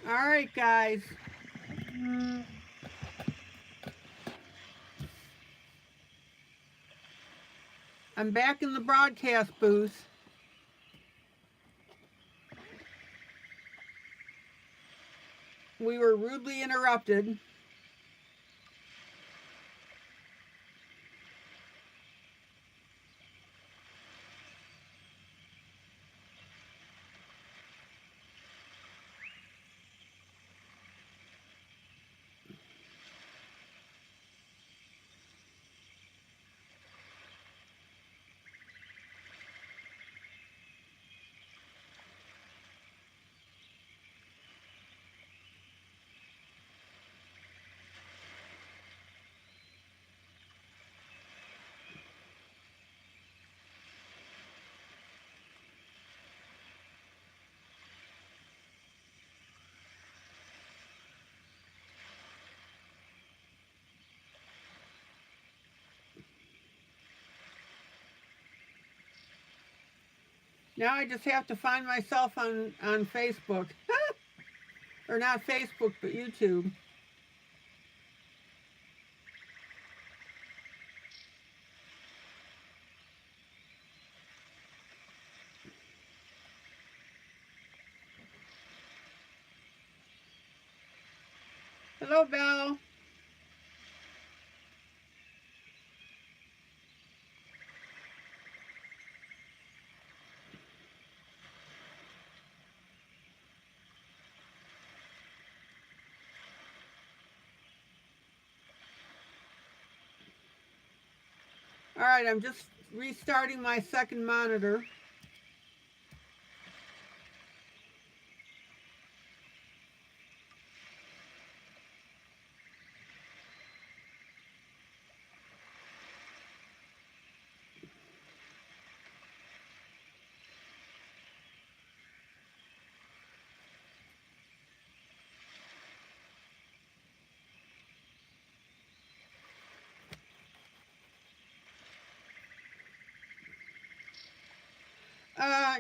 All right, guys. I'm back in the broadcast booth. We were rudely interrupted. Now I just have to find myself on Facebook. Or not Facebook, but YouTube. Hello, Belle. All right, I'm just restarting my second monitor.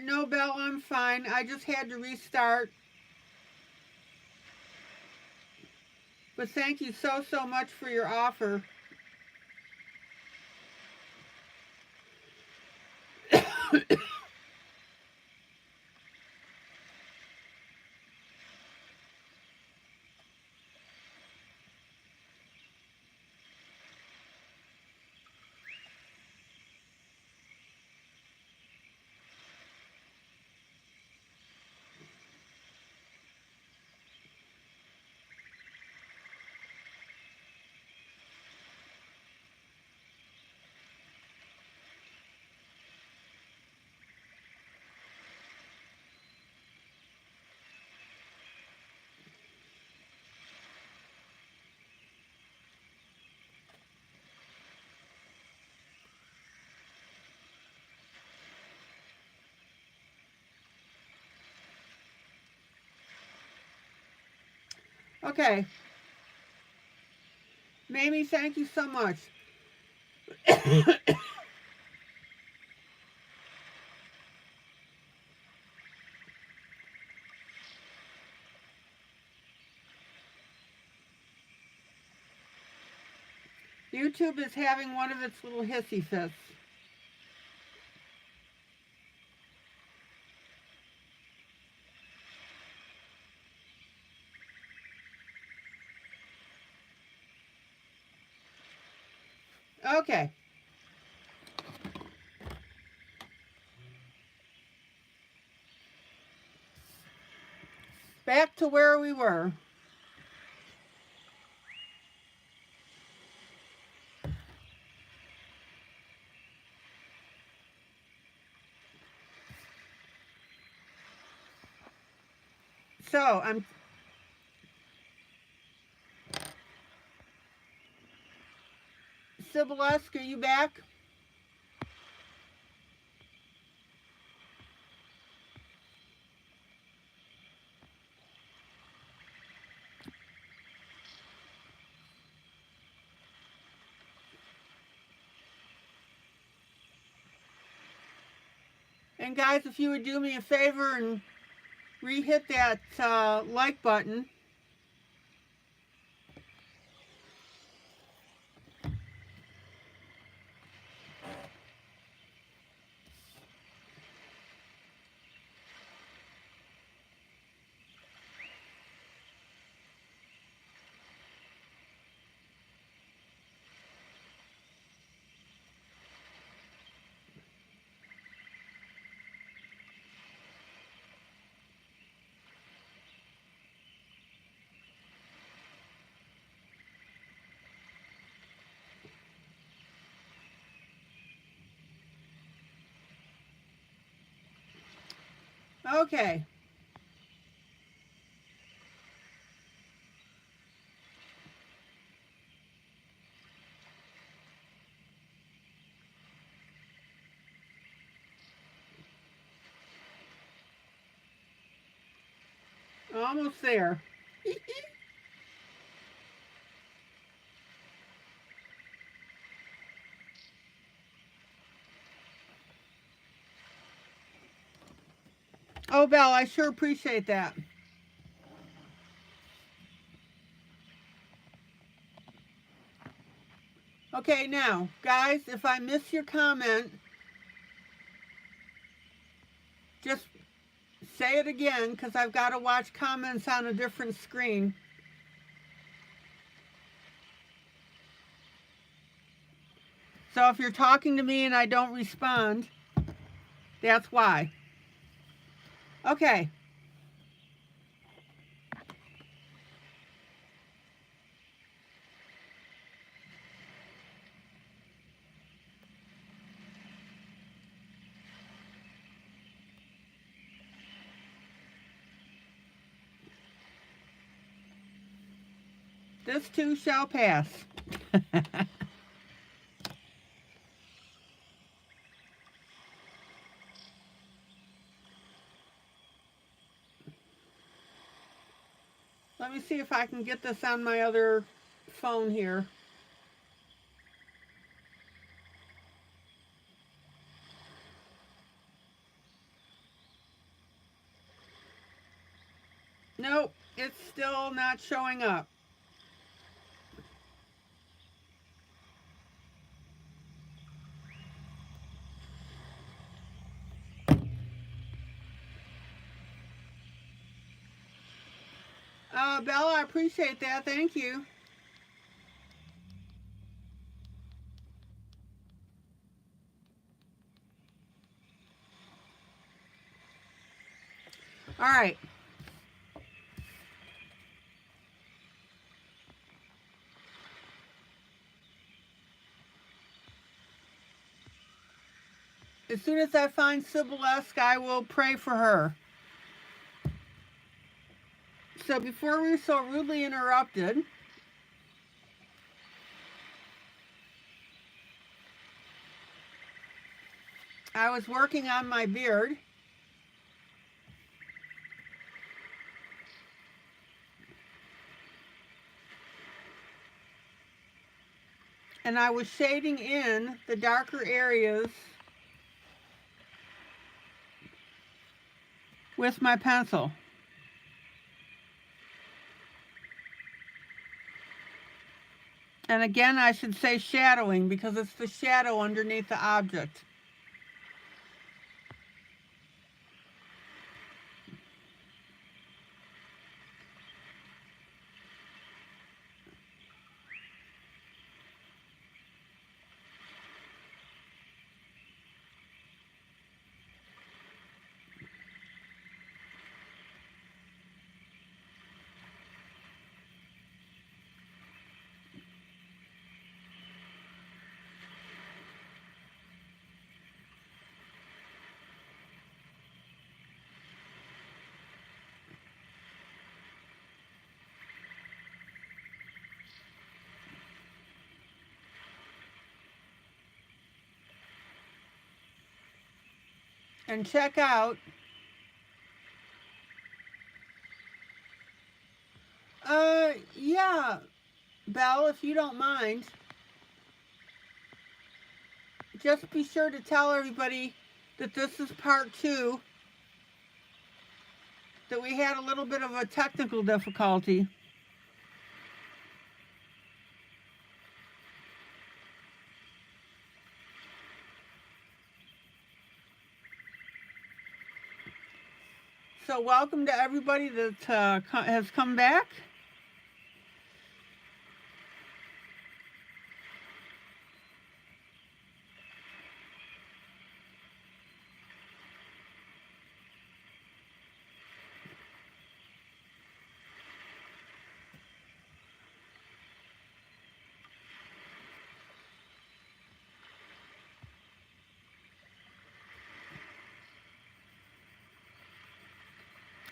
No, Belle, I'm fine. I just had to restart. But thank you so much for your offer. Okay. Mamie, thank you so much. YouTube is having one of its little hissy fits. Okay. Back to where we were. So Sybilesk, are you back? And guys, if you would do me a favor and re-hit that like button. Okay. Almost there. Oh, Belle, I sure appreciate that. Okay, now, guys, if I miss your comment, just say it again, because I've got to watch comments on a different screen. So if you're talking to me and I don't respond, that's why. Okay. This too shall pass. Let me see if I can get this on my other phone here. Nope, it's still not showing up. Bella, I appreciate that. Thank you. All right. As soon as I find Sybilesk, I will pray for her. So before we were so rudely interrupted, I was working on my beard. And I was shading in the darker areas with my pencil. And again, I should say shadowing because it's the shadow underneath the object. and check out yeah, Belle, if you don't mind, just be sure to tell everybody that this is part 2, that we had a little bit of a technical difficulty. So welcome to everybody that has come back.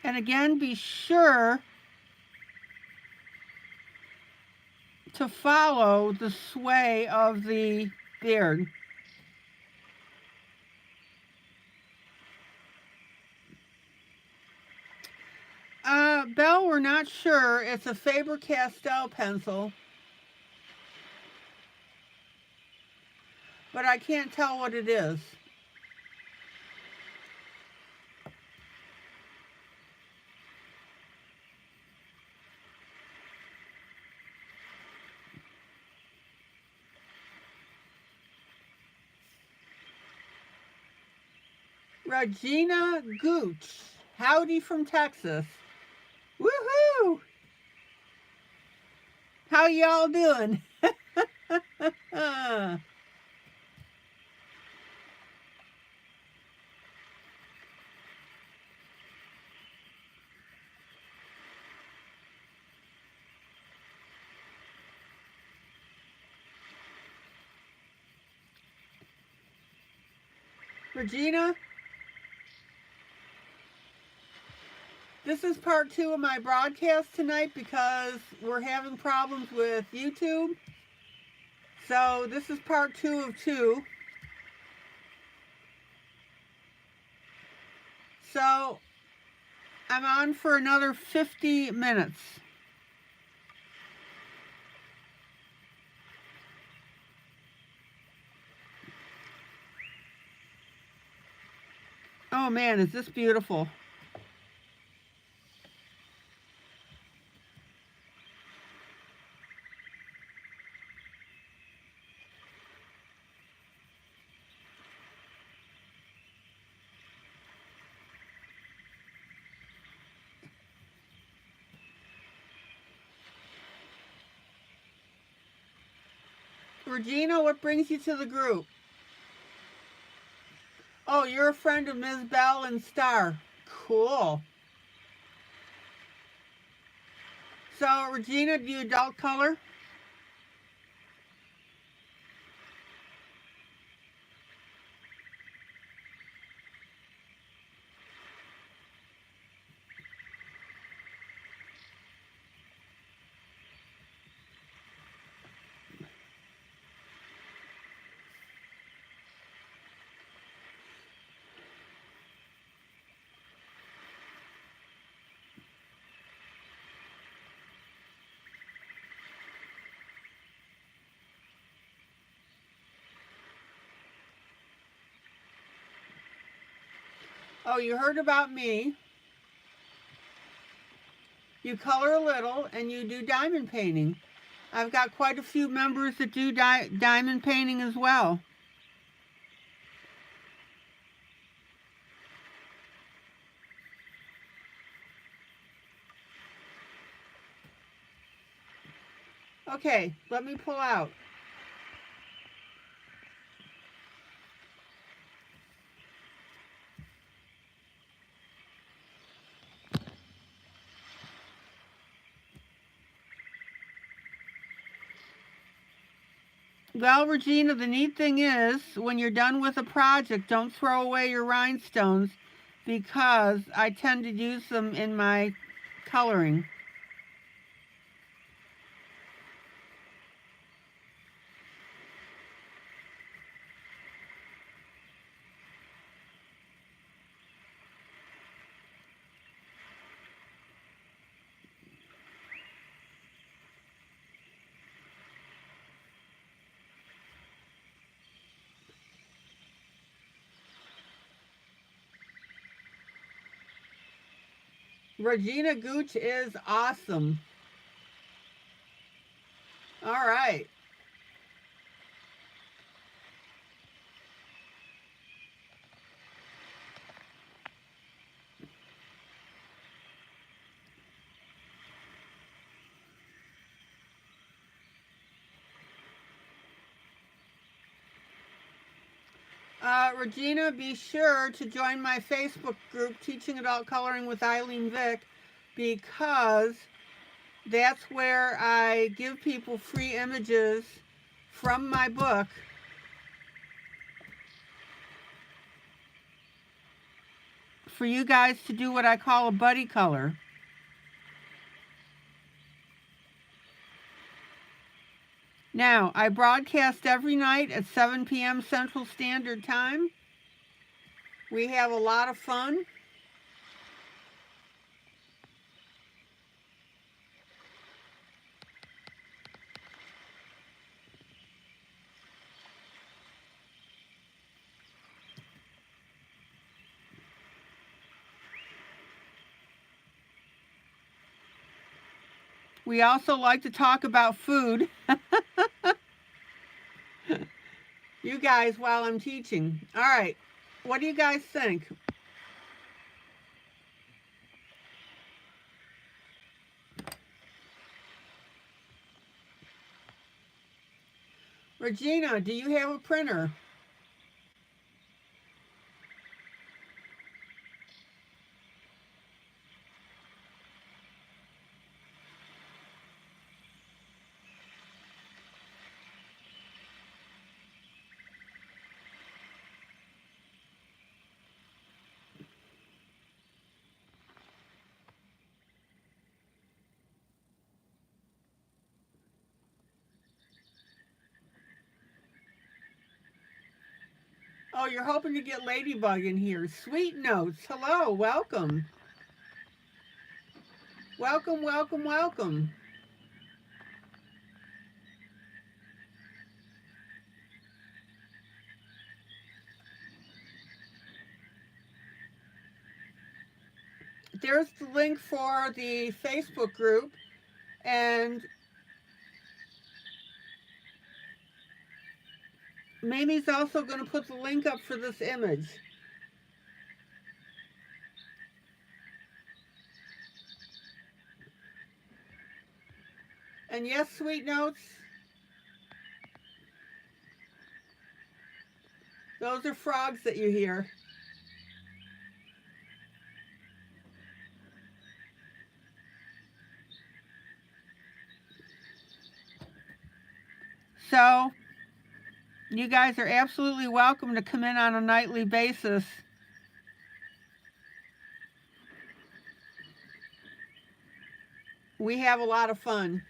And again, be sure to follow the sway of the beard. Belle, we're not sure. It's a Faber-Castell pencil, but I can't tell what it is. Regina Gooch, howdy from Texas. Woohoo! How y'all doing? Regina, this is part 2 of my broadcast tonight because we're having problems with YouTube. So this is part 2 of 2. So I'm on for another 50 minutes. Oh man, is this beautiful. Regina, what brings you to the group? Oh, you're a friend of Ms. Bell and Star. Cool. So, Regina, do you adult color? Oh, you heard about me. You color a little and you do diamond painting. I've got quite a few members that do diamond painting as well. Okay, let me pull out. Well, Regina, the neat thing is, when you're done with a project, don't throw away your rhinestones because I tend to use them in my coloring. Regina Gooch is awesome. All right. Regina, be sure to join my Facebook group, Teaching Adult Coloring with ILene Vick, because that's where I give people free images from my book for you guys to do what I call a buddy color. Now, I broadcast every night at 7 p.m. Central Standard Time. We have a lot of fun. We also like to talk about food. You guys, while I'm teaching. All right. What do you guys think? Regina, do you have a printer? Oh, you're hoping to get Ladybug in here. Sweet Notes. Hello, welcome. Welcome, welcome, welcome. There's the link for the Facebook group, and Mamie's also going to put the link up for this image. And yes, Sweet Notes, those are frogs that you hear. So, you guys are absolutely welcome to come in on a nightly basis. We have a lot of fun.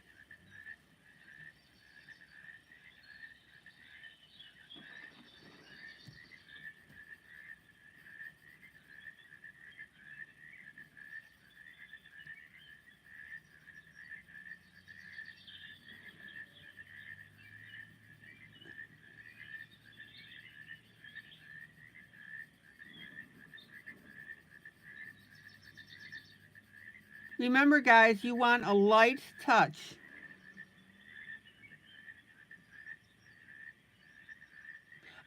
Remember, guys, you want a light touch.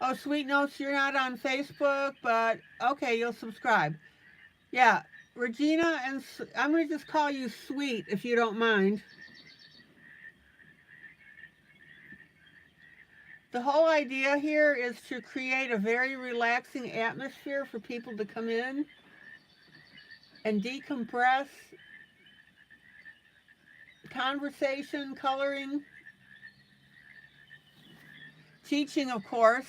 Oh, Sweet Notes, you're not on Facebook, but okay, you'll subscribe. Yeah, Regina, and I'm going to just call you Sweet if you don't mind. The whole idea here is to create a very relaxing atmosphere for people to come in and decompress. Conversation, coloring, teaching, of course.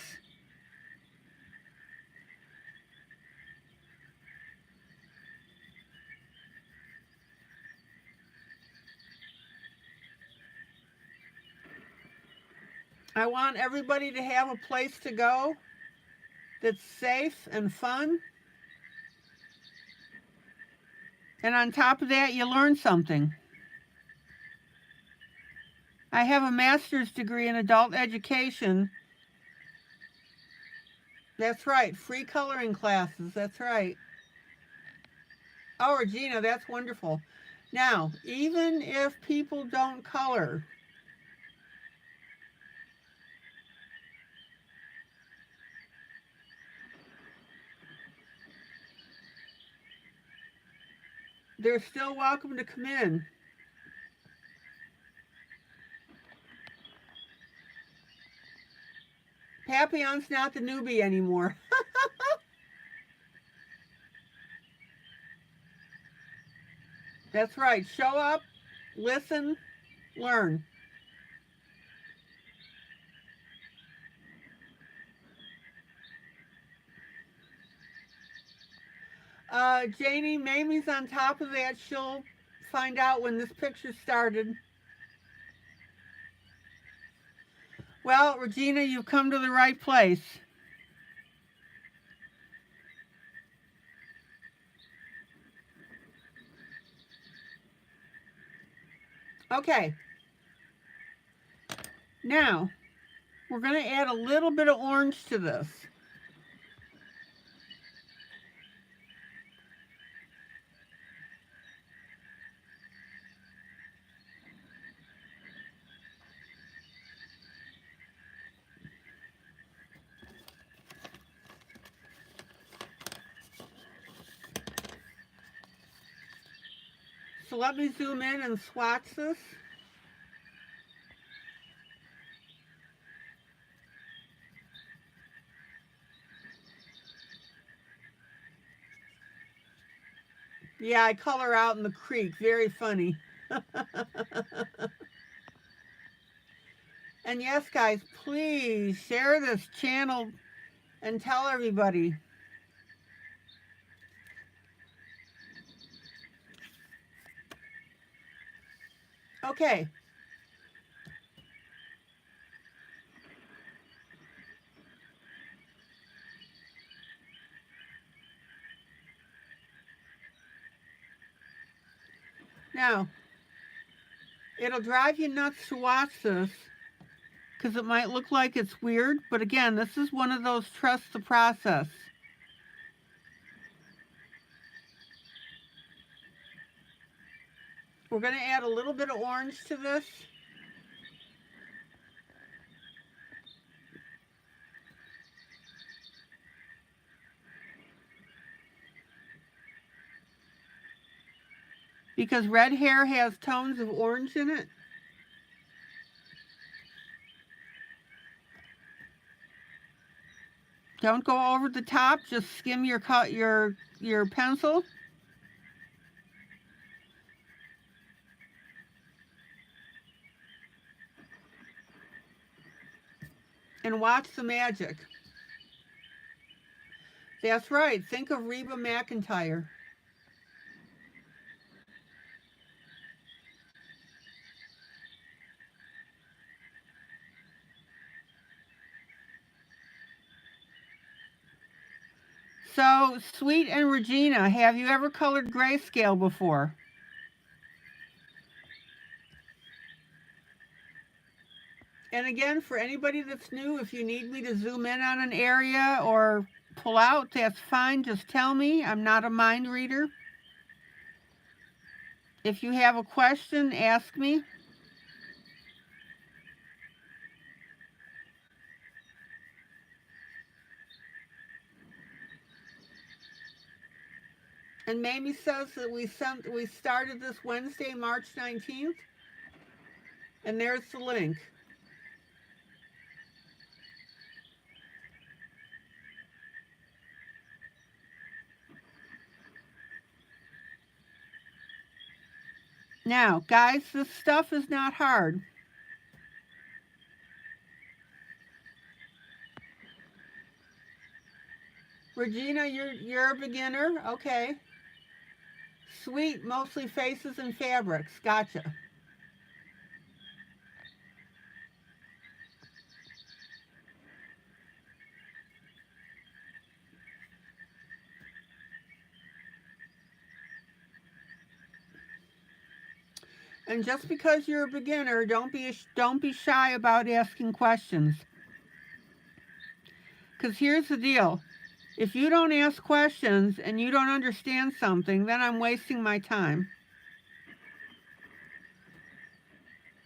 I want everybody to have a place to go that's safe and fun. And on top of that, you learn something. I have a master's degree in adult education. That's right, free coloring classes, that's right. Oh, Regina, that's wonderful. Now, even if people don't color, they're still welcome to come in. Papillon's not the newbie anymore. That's right. Show up, listen, learn. Janie, Mamie's on top of that. She'll find out when this picture started. Well, Regina, you've come to the right place. Okay. Now, we're going to add a little bit of orange to this. So let me zoom in and swatch this. Yeah, I color out in the creek. Very funny. And yes, guys, please share this channel and tell everybody. Okay. Now, it'll drive you nuts to watch this because it might look like it's weird, but again, this is one of those trust the process. We're going to add a little bit of orange to this. Because red hair has tones of orange in it. Don't go over the top, just skim your pencil. And watch the magic. That's right, think of Reba McEntire. So, Sweet and Regina, have you ever colored grayscale before? And again, for anybody that's new, if you need me to zoom in on an area or pull out, that's fine. Just tell me. I'm not a mind reader. If you have a question, ask me. And Mamie says that we started this Wednesday, March 19th. And there's the link. Now, guys, this stuff is not hard. Regina, you're a beginner? Okay. Sweet, mostly faces and fabrics. Gotcha. And just because you're a beginner, don't be shy about asking questions. Because here's the deal. If you don't ask questions and you don't understand something, then I'm wasting my time.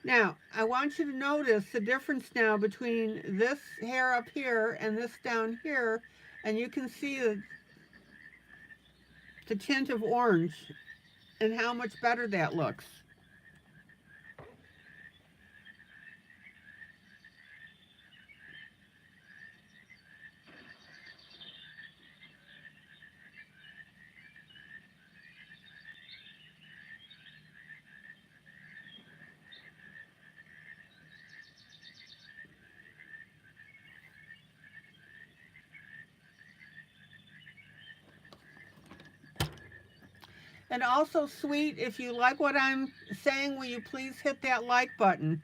Now, I want you to notice the difference now between this hair up here and this down here, and you can see the tint of orange and how much better that looks. And also, sweet, if you like what I'm saying, will you please hit that like button?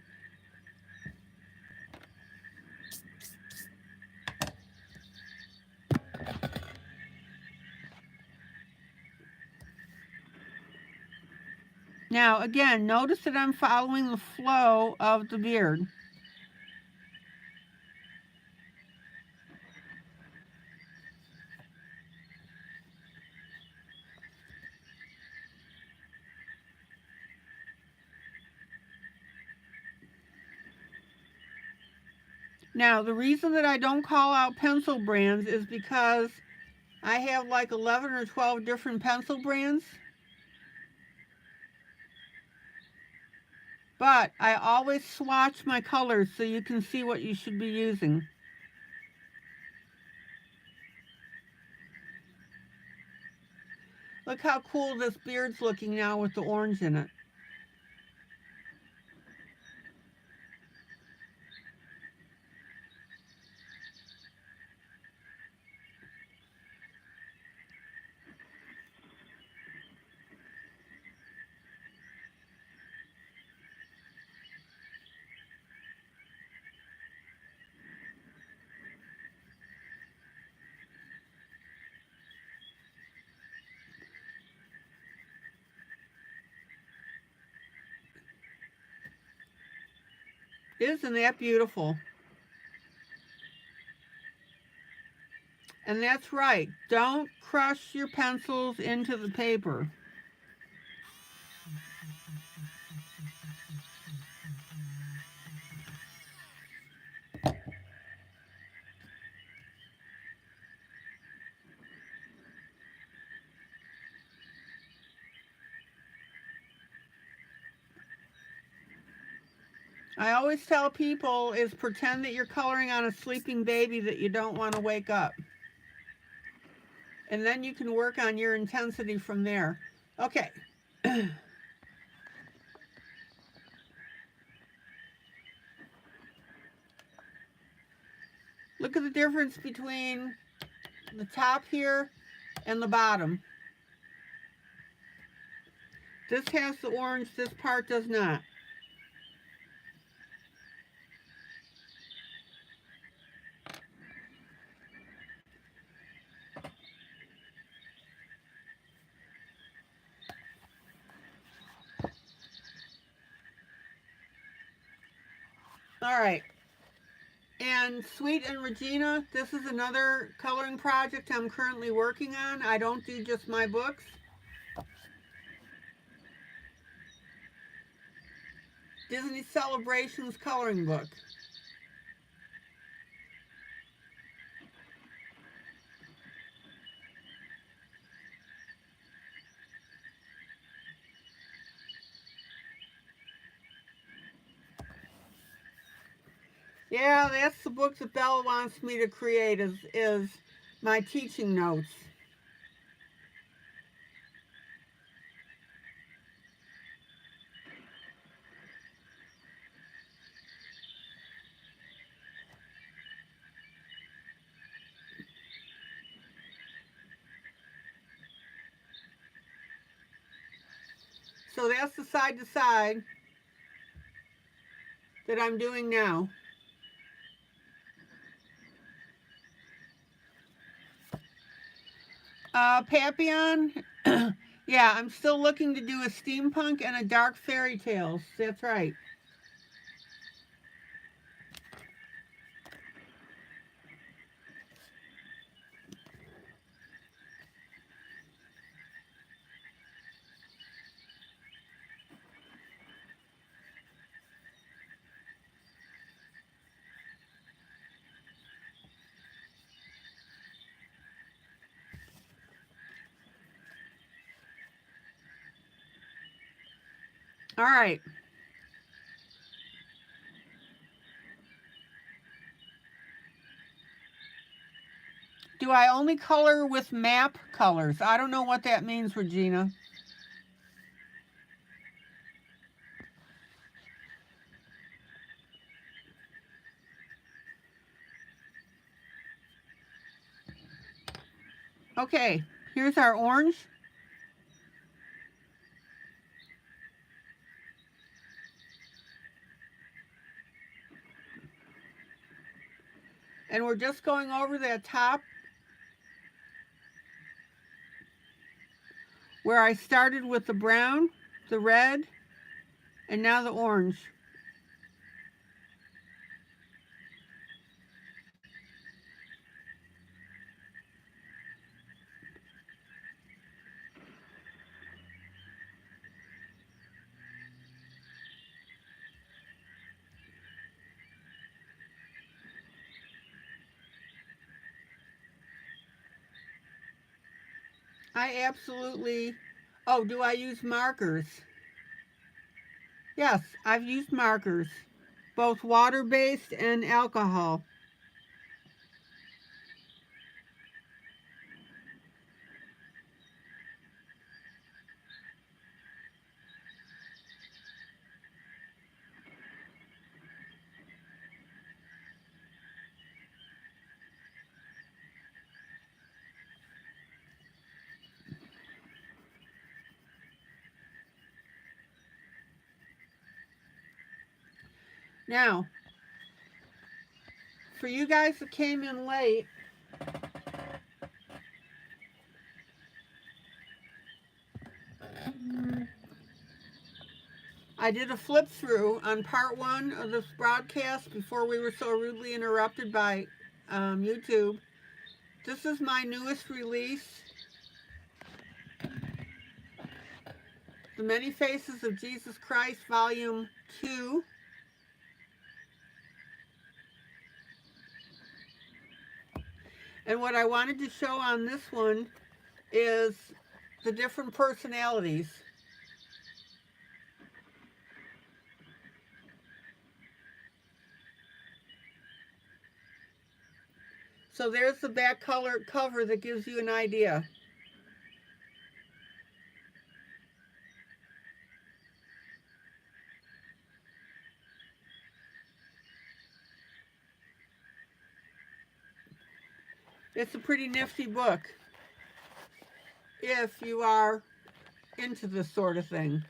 Now, again, notice that I'm following the flow of the beard. Now, the reason that I don't call out pencil brands is because I have like 11 or 12 different pencil brands. But I always swatch my colors so you can see what you should be using. Look how cool this beard's looking now with the orange in it. Isn't that beautiful? And that's right. Don't crush your pencils into the paper. I always tell people is pretend that you're coloring on a sleeping baby that you don't want to wake up. And then you can work on your intensity from there. Okay. Look at the difference between the top here and the bottom. This has the orange, this part does not. All right. And Sweet and Regina, this is another coloring project I'm currently working on. I don't do just my books. Disney Celebrations coloring book. Yeah, that's the book that Bella wants me to create is my teaching notes. So that's the side to side that I'm doing now. Papillon, yeah, I'm still looking to do a steampunk and a dark fairy tales. That's right. All right. Do I only color with map colors? I don't know what that means, Regina. Okay, here's our orange. And we're just going over that top where I started with the brown, the red, and now the orange. I absolutely, oh, do I use markers? Yes, I've used markers, both water-based and alcohol. Now, for you guys that came in late, I did a flip through on part 1 of this broadcast before we were so rudely interrupted by YouTube. This is my newest release, The Many Faces of Jesus Christ, Volume 2. And what I wanted to show on this one is the different personalities. So there's the back cover that gives you an idea. It's a pretty nifty book if you are into this sort of thing.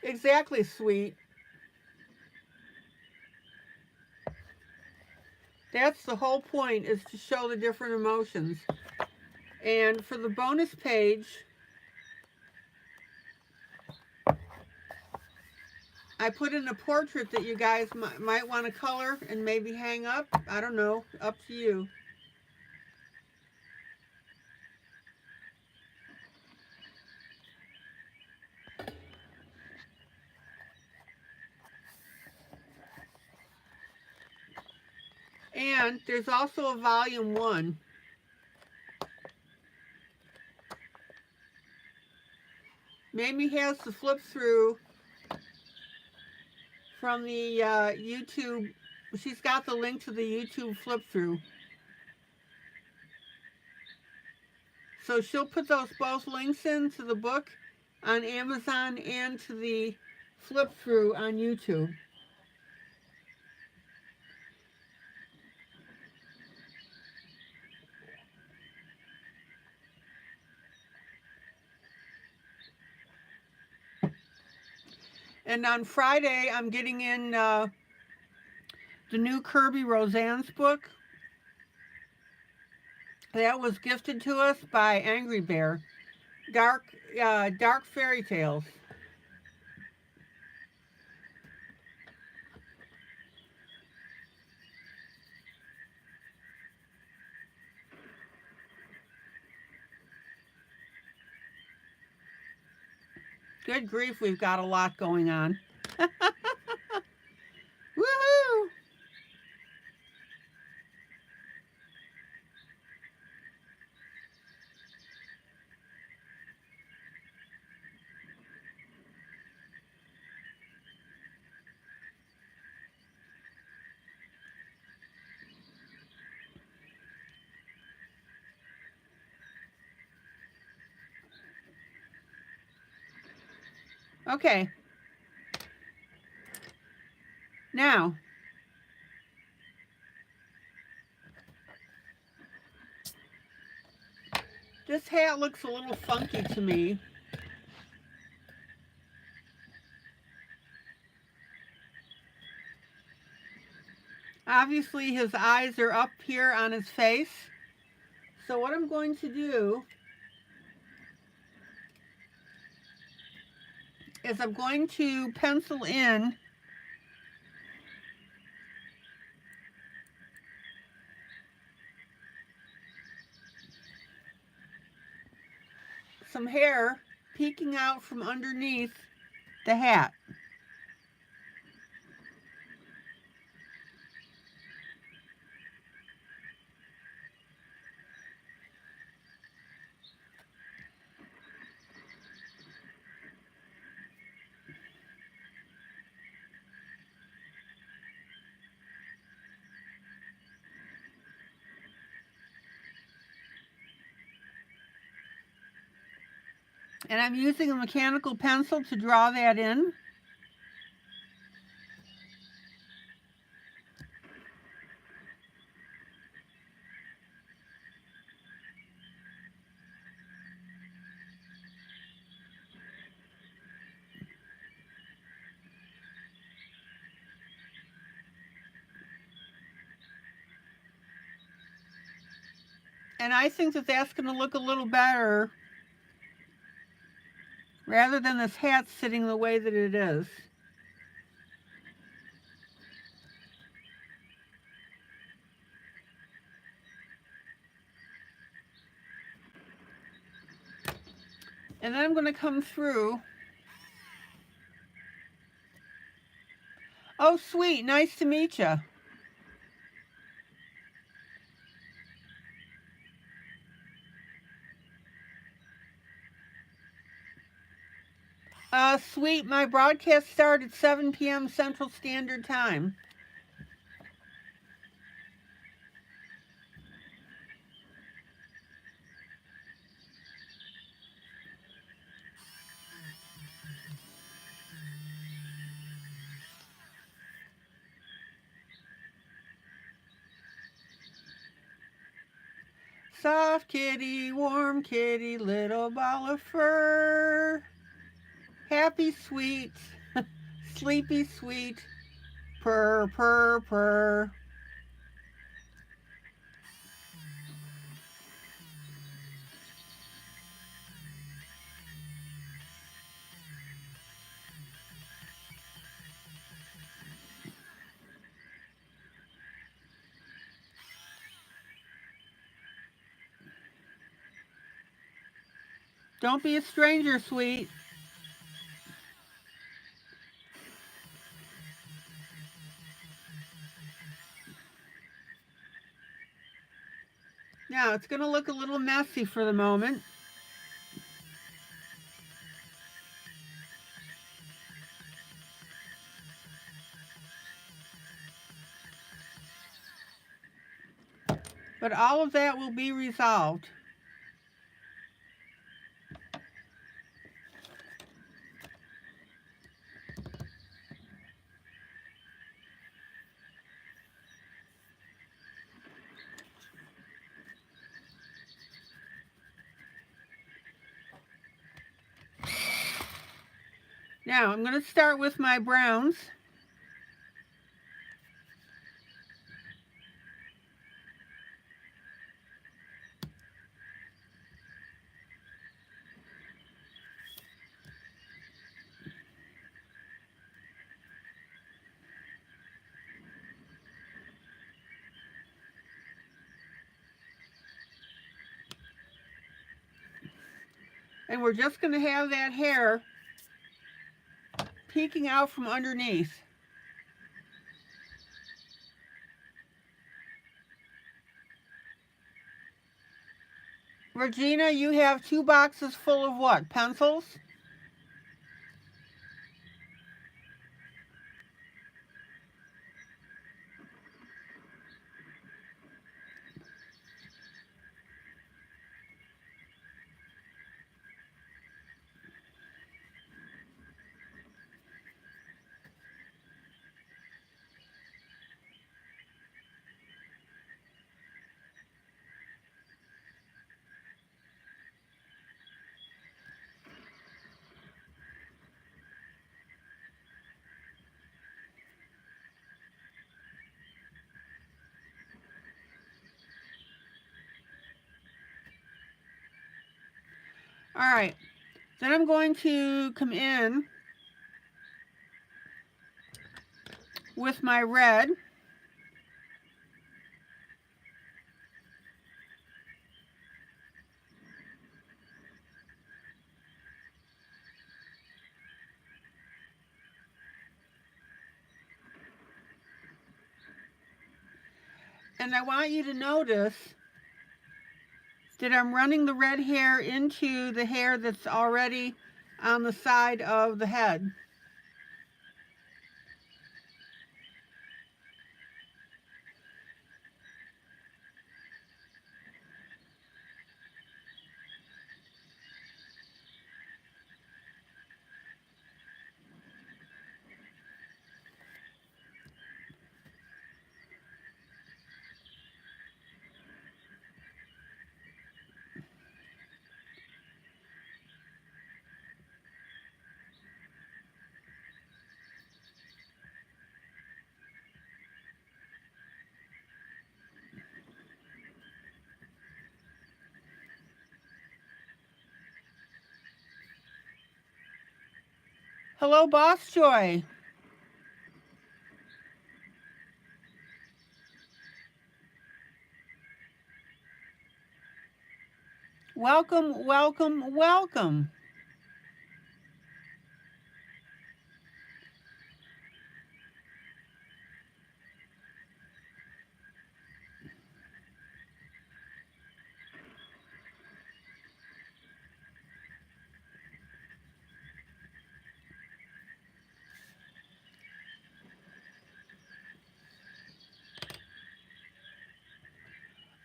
Exactly, sweet. That's the whole point, is to show the different emotions. And for the bonus page, I put in a portrait that you guys might want to color and maybe hang up. I don't know, up to you. And there's also a volume 1. Mamie has the flip through from the YouTube. She's got the link to the YouTube flip through. So she'll put those both links into the book on Amazon and to the flip through on YouTube. And on Friday, I'm getting in the new Kirby Roseanne's book. That was gifted to us by Angry Bear. Dark Fairy Tales. Good grief, we've got a lot going on. Woohoo! Okay. Now, this hat looks a little funky to me. Obviously, his eyes are up here on his face. So what I'm going to do is I'm going to pencil in some hair peeking out from underneath the hat. And I'm using a mechanical pencil to draw that in. And I think that that's going to look a little better rather than this hat sitting the way that it is. And then I'm going to come through. Oh, sweet. Nice to meet you. Sweet. My broadcast started at 7 p.m. Central Standard Time. Soft kitty, warm kitty, little ball of fur. Happy, sweet, sleepy, sweet, purr, purr, purr. Don't be a stranger, sweet. Now, it's going to look a little messy for the moment. But all of that will be resolved. Now, I'm going to start with my browns. And we're just going to have that hair peeking out from underneath. Regina, you have 2 boxes full of what? Pencils? All right. Then I'm going to come in with my red. And I want you to notice that I'm running the red hair into the hair that's already on the side of the head. Hello, Boss Joy. Welcome, welcome, welcome.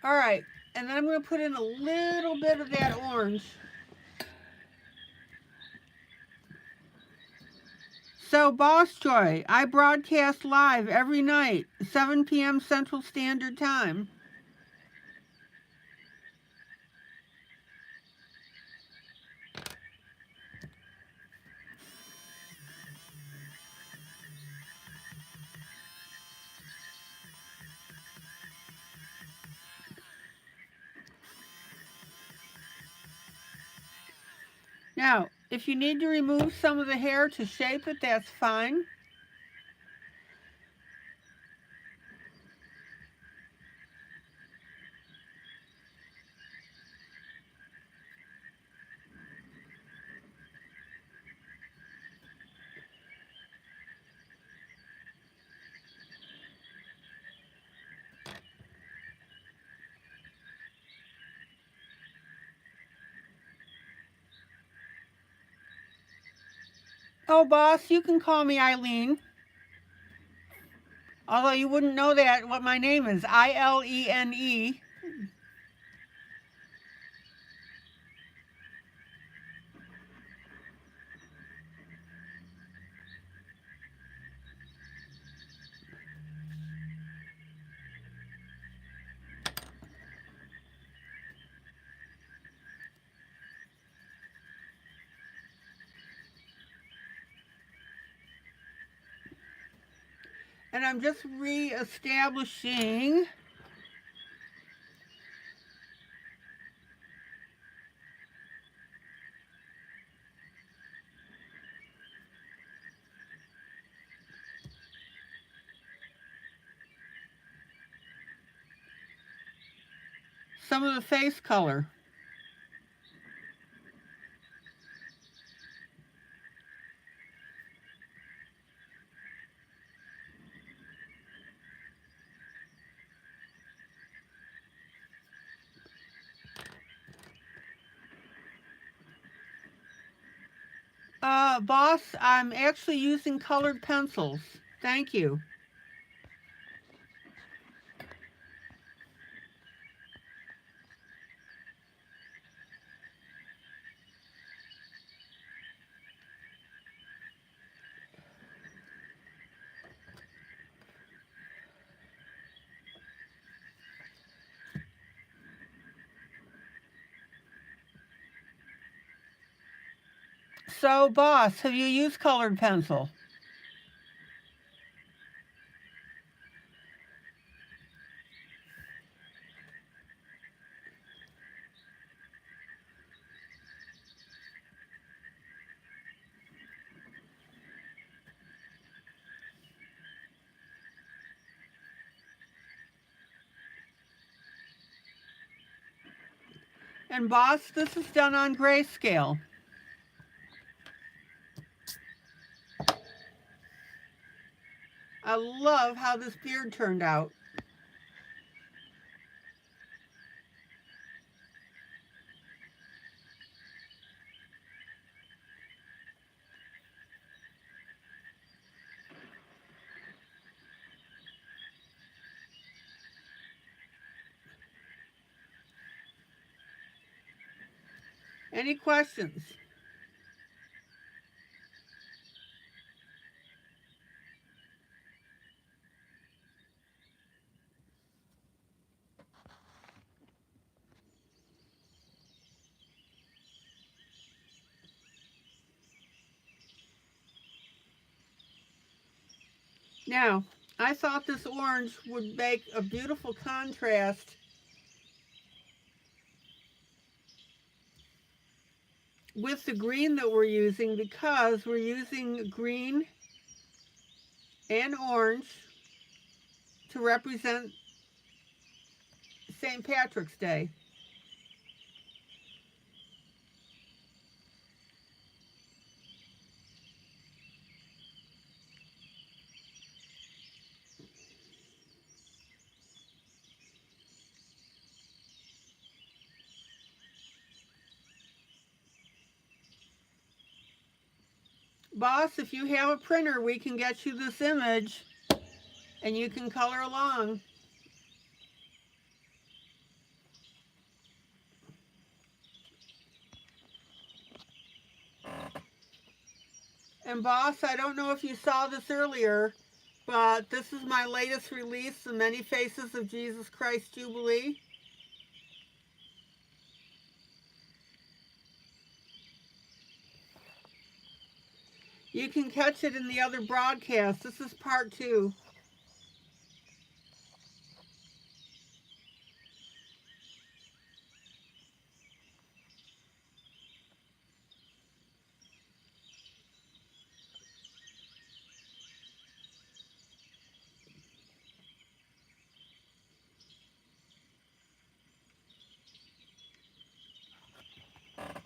All right, and then I'm going to put in a little bit of that orange. So, Boss Joy, I broadcast live every night, 7 p.m. Central Standard Time. Now, if you need to remove some of the hair to shape it, that's fine. Oh, boss, you can call me ILene. Although you wouldn't know that what my name is, ILENE. And I'm just reestablishing some of the face color. Boss, I'm actually using colored pencils. Thank you. So, boss, have you used colored pencil? And boss, this is done on grayscale. I love how this beard turned out. Any questions? Now, I thought this orange would make a beautiful contrast with the green that we're using, because we're using green and orange to represent St. Patrick's Day. Boss, if you have a printer, we can get you this image and you can color along. And boss, I don't know if you saw this earlier, but this is my latest release, The Many Faces of Jesus Christ Jubilee. You can catch it in the other broadcast. This is part 2.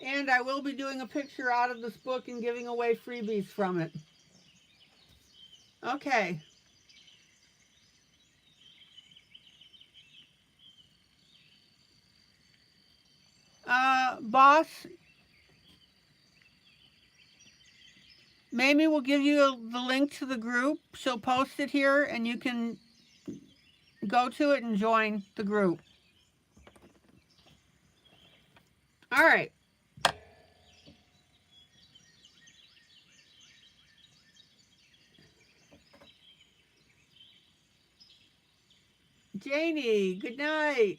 And I will be doing a picture out of this book and giving away freebies from it. Okay. Boss, Mamie will give you the link to the group. She'll post it here and you can go to it and join the group. All right. Janie, good night.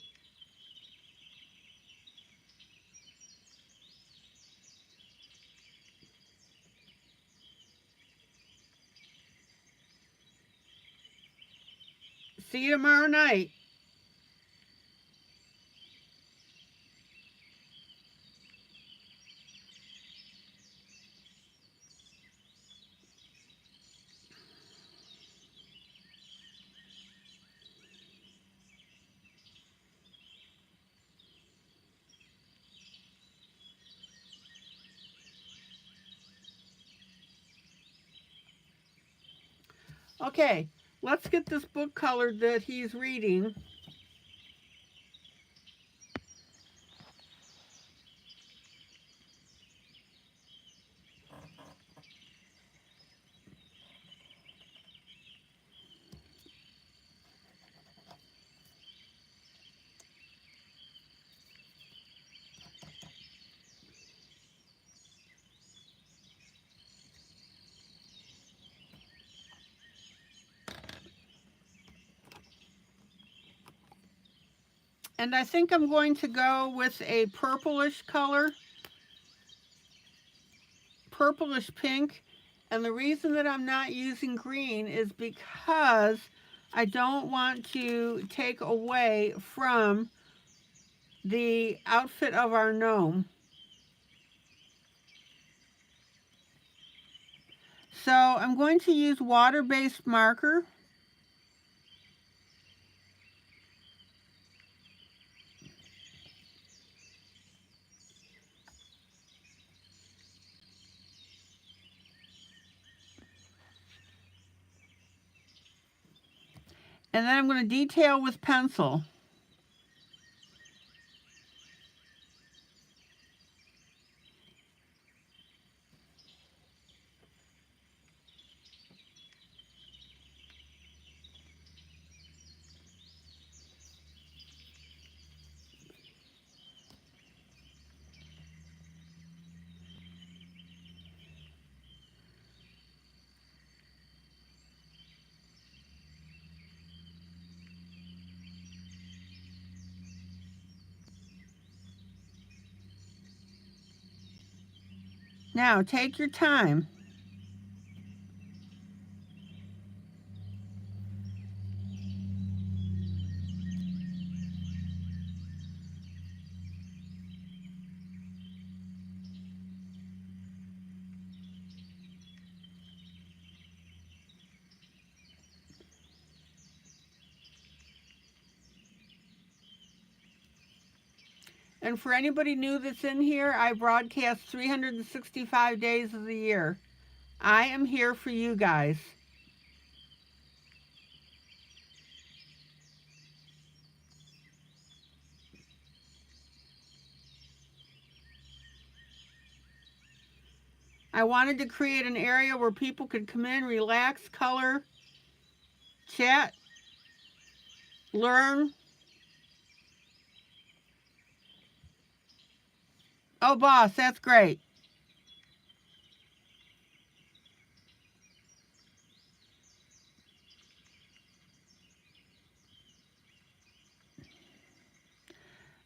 See you tomorrow night. Okay, let's get this book colored that he's reading. And I think I'm going to go with a purplish color, purplish pink. And the reason that I'm not using green is because I don't want to take away from the outfit of our gnome. So I'm going to use water-based marker. And then I'm going to detail with pencil. Now, take your time. And for anybody new that's in here, I broadcast 365 days of the year. I am here for you guys. I wanted to create an area where people could come in, relax, color, chat, learn. Oh, boss, that's great.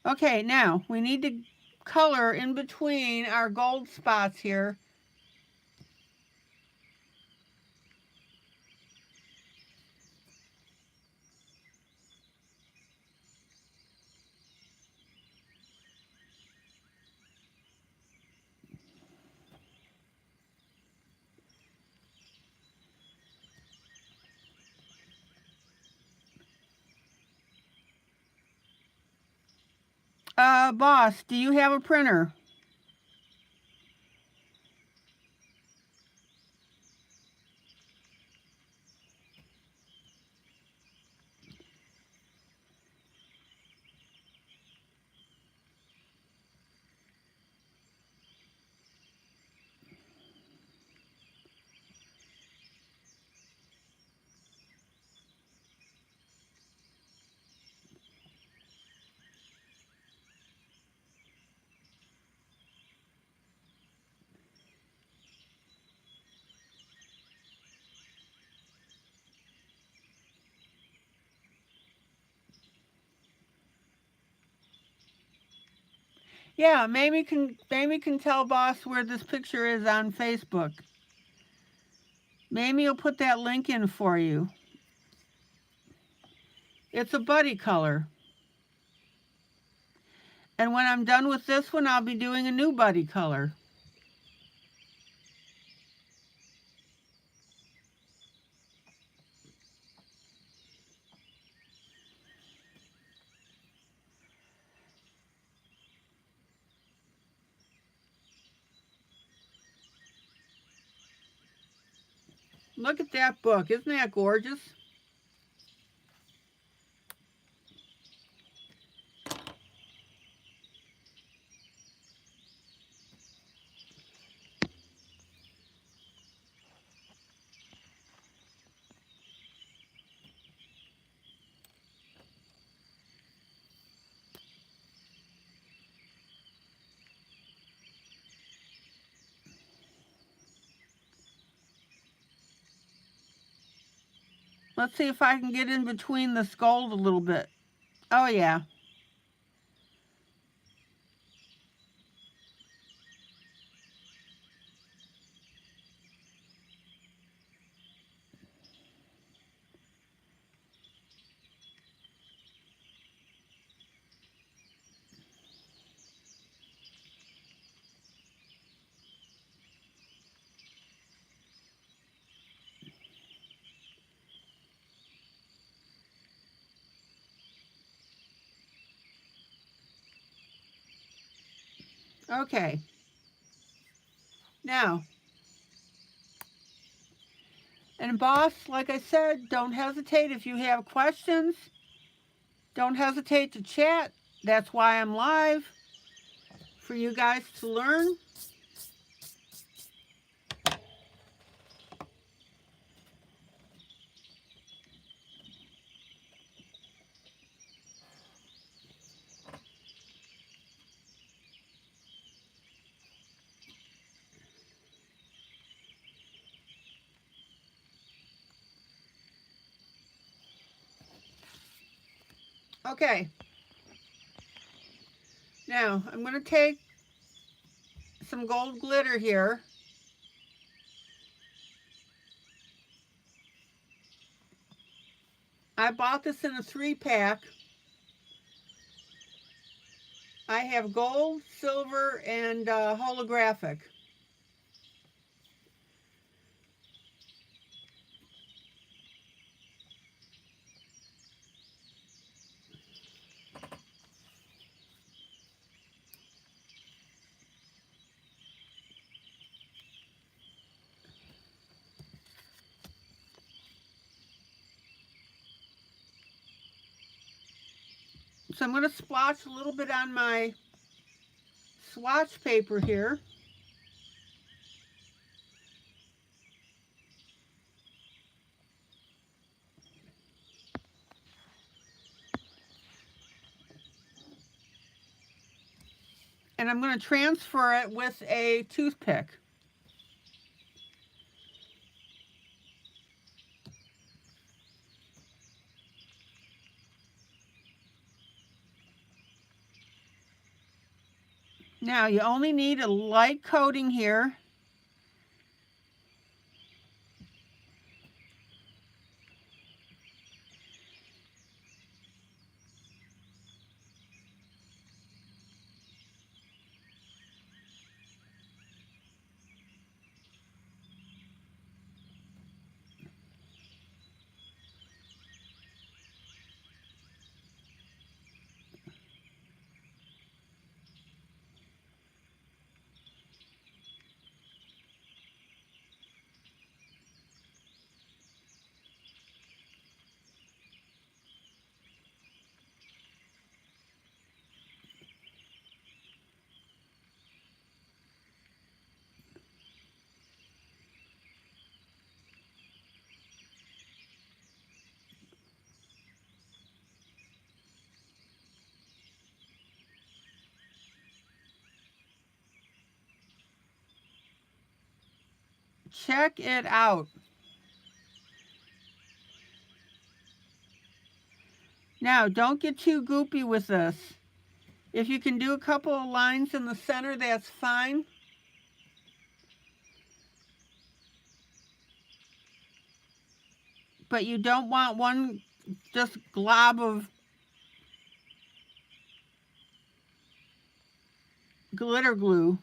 Okay, now we need to color in between our gold spots here. Boss, do you have a printer? Yeah, maybe can tell boss where this picture is on Facebook. Mamie will put that link in for you. It's a buddy color. And when I'm done with this one, I'll be doing a new buddy color. Look at that book. Isn't that gorgeous? Let's see if I can get in between this gold a little bit. Oh, yeah. Okay. Now, And boss, like I said, don't hesitate if you have questions. Don't hesitate to chat. That's why I'm live, for you guys to learn. Okay. Now, I'm going to take some gold glitter here. I bought this in a 3-pack. I have gold, silver, and holographic. So I'm going to splotch a little bit on my swatch paper here. And I'm going to transfer it with a toothpick. Now you only need a light coating here. Check it out. Now, don't get too goopy with this. If you can do a couple of lines in the center, that's fine. But you don't want one just glob of glitter glue.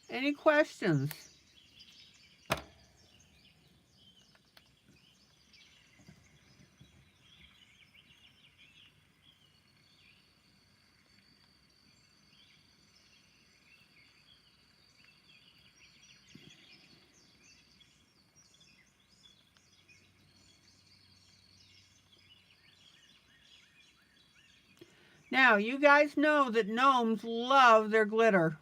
Any questions? Now, you guys know that gnomes love their glitter.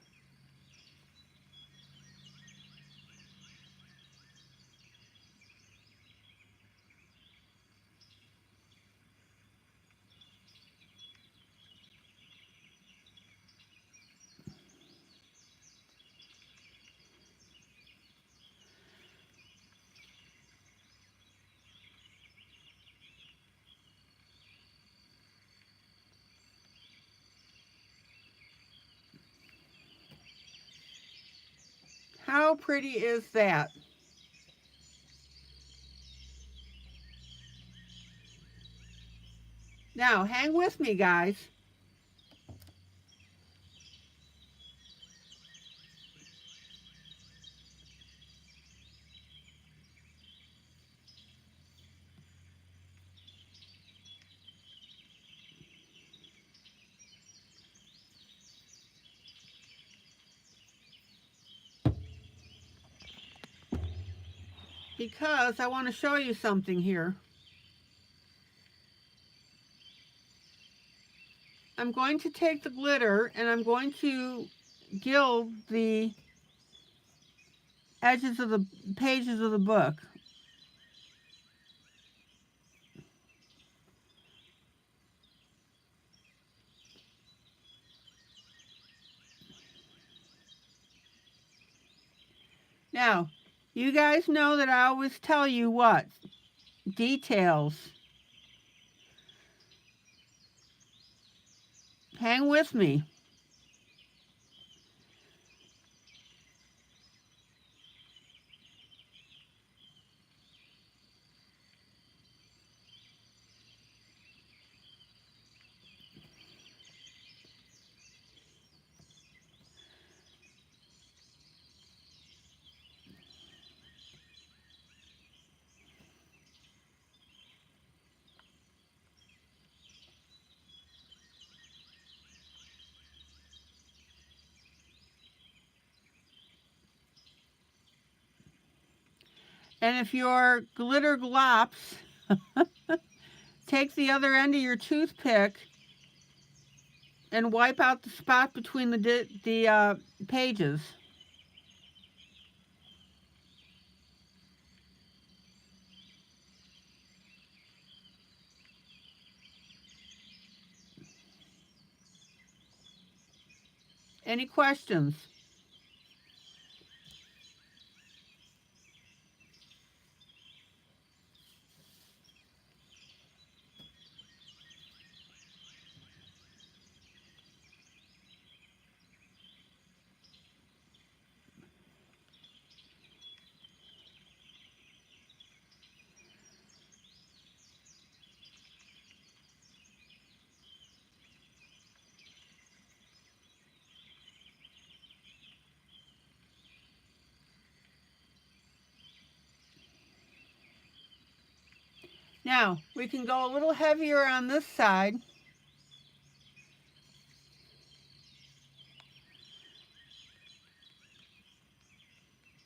How pretty is that? Now, hang with me, guys. Because I want to show you something here. I'm going to take the glitter and I'm going to gild the edges of the pages of the book. Now, you guys know that I always tell you what? Details. Hang with me. And if your glitter glops, take the other end of your toothpick and wipe out the spot between the pages. Any questions? Now, we can go a little heavier on this side.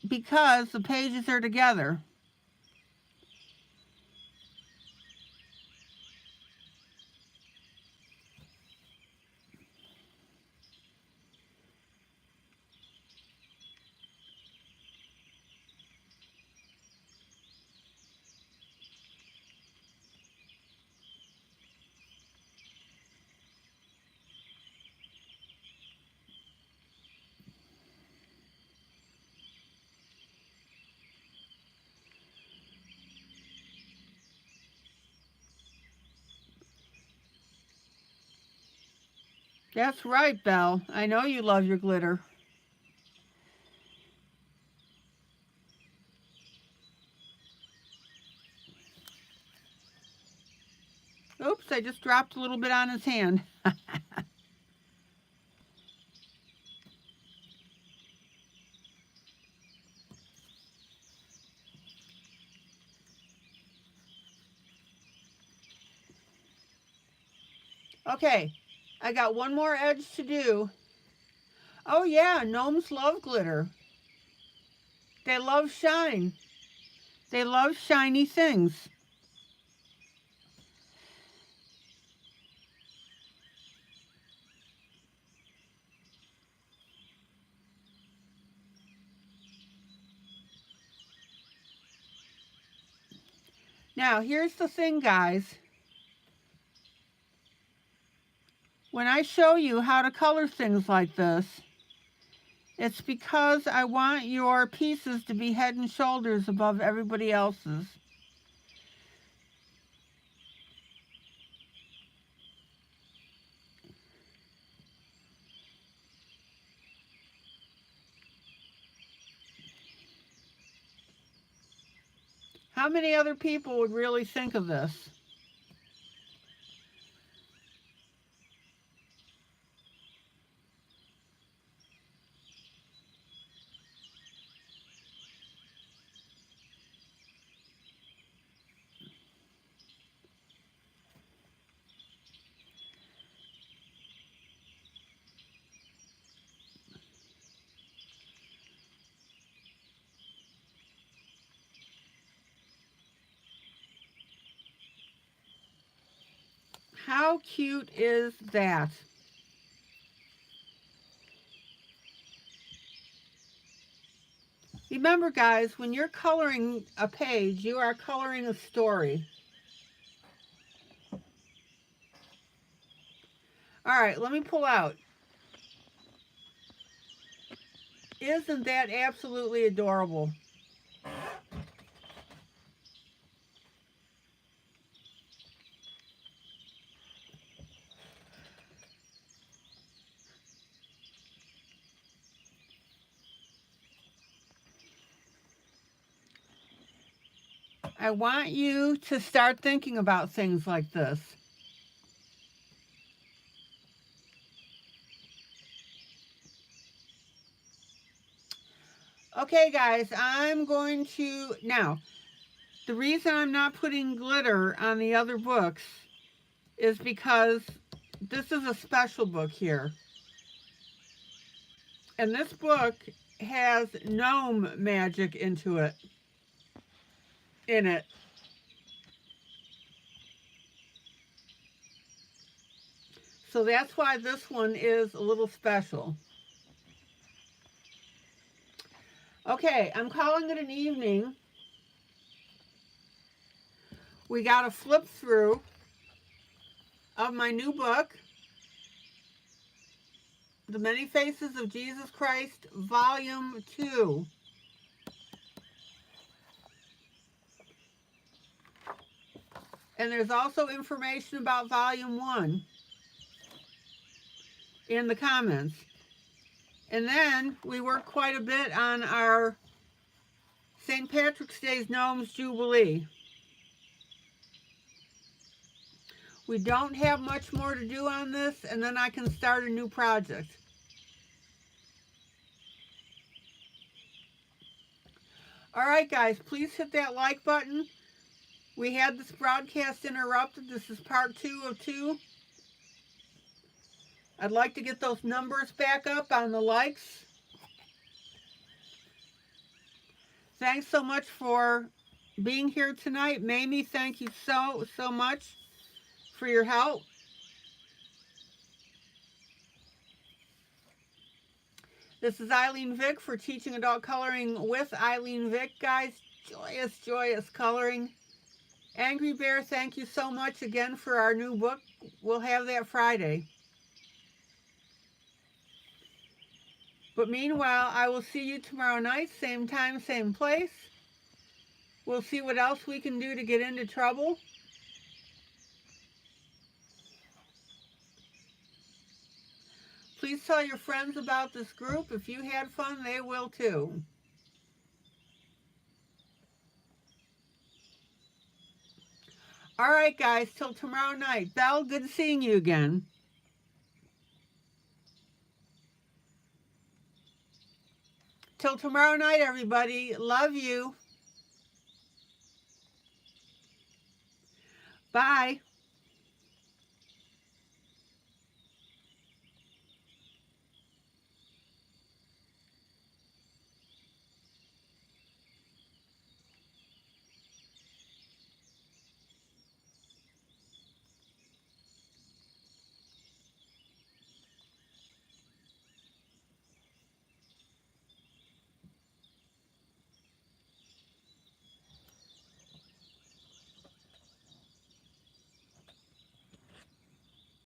Because the pages are together. That's right, Belle. I know you love your glitter. Oops, I just dropped a little bit on his hand. Okay, I got one more edge to do. Oh yeah, gnomes love glitter. They love shine. They love shiny things. Now, here's the thing, guys. When I show you how to color things like this, it's because I want your pieces to be head and shoulders above everybody else's. How many other people would really think of this? How cute is that? Remember, guys, when you're coloring a page, you are coloring a story. All right, let me pull out. Isn't that absolutely adorable? I want you to start thinking about things like this. Okay, guys, I'm going to... Now, the reason I'm not putting glitter on the other books is because this is a special book here. And this book has gnome magic in it. So that's why this one is a little special. Okay, I'm calling it an evening. We got a flip through of my new book, The Many Faces of Jesus Christ, Volume 2. And there's also information about Volume 1 in the comments. And then we worked quite a bit on our St. Patrick's Day's Gnomes Jubilee. We don't have much more to do on this, and then I can start a new project. All right, guys, please hit that like button. We had this broadcast interrupted. This is part 2 of 2. I'd like to get those numbers back up on the likes. Thanks so much for being here tonight. Mamie, thank you so much for your help. This is ILene Vick for Teaching Adult Coloring with ILene Vick, guys. Joyous coloring. Angry Bear, thank you so much again for our new book. We'll have that Friday. But meanwhile, I will see you tomorrow night, same time, same place. We'll see what else we can do to get into trouble. Please tell your friends about this group. If you had fun, they will too. All right, guys, till tomorrow night. Belle, good seeing you again. Till tomorrow night, everybody. Love you. Bye.